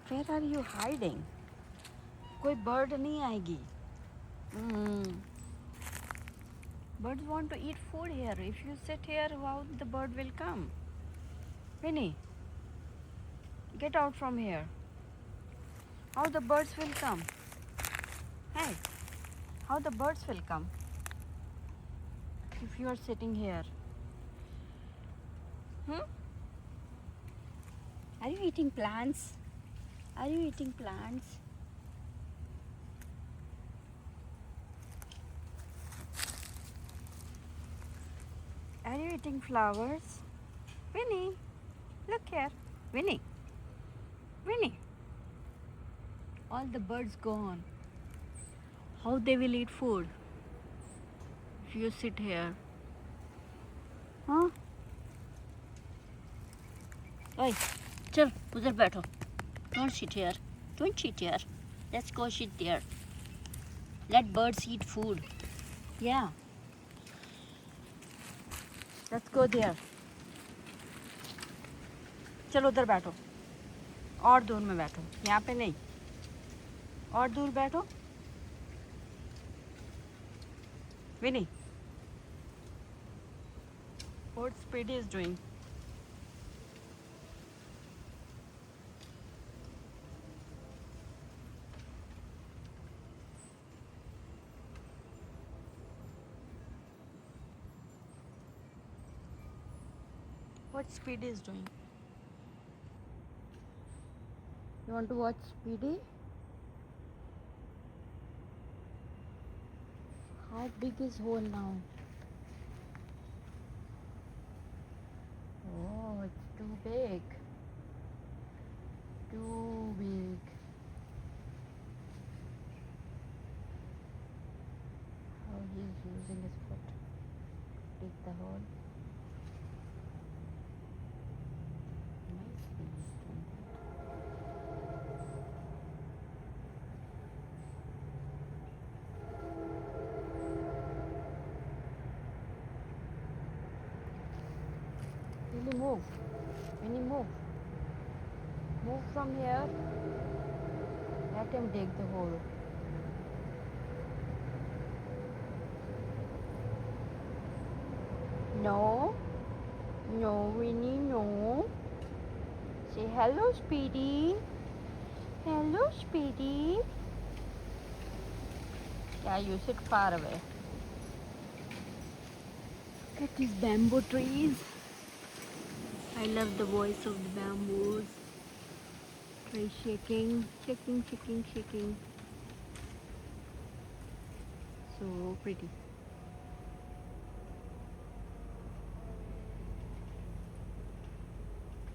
Where are you hiding? कोई bird नहीं आएगी. Birds want to eat food here. If you sit here, how the bird will come? Winnie, get out from here. How the birds will come? Hey, how the birds will come if you are sitting here? Are you eating plants? Are you eating plants? Are you eating flowers? Winnie, look here. Winnie, Winnie. All the birds gone. How they will eat food if you sit here? Huh? Oi, chal, udhar baitho. Don't sit here. Don't sit here. Let's go sit there. Let birds eat food. Yeah. Let's go there. चलो उधर बैठो और दूर में बैठो यहाँ पे नहीं और दूर बैठो Winnie, what Speedy is doing? What Speedy is doing? You want to watch Speedy? How big is hole now? Oh, it's too big. Too big. How he is using his foot to dig the hole. Nicely he's doing that. Really move. Winnie, move. Move from here. Let him dig the hole. No. No, Winnie, no. Say hello, Speedy. Hello, Speedy. Yeah, you sit far away. Look at these bamboo trees. I love the voice of the bamboos. Try shaking, shaking, shaking, shaking. So pretty.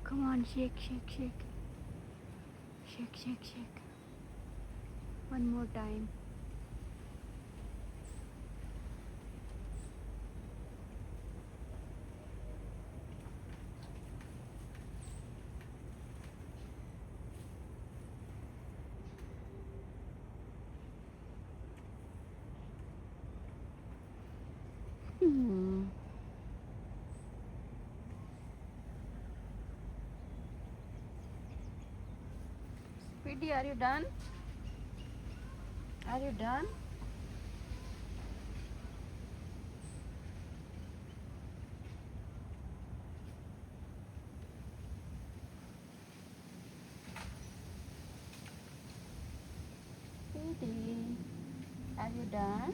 Come on, shake, shake, shake. Shake, shake, shake. One more time. Speedy, are you done? Are you done? Speedy, are you done?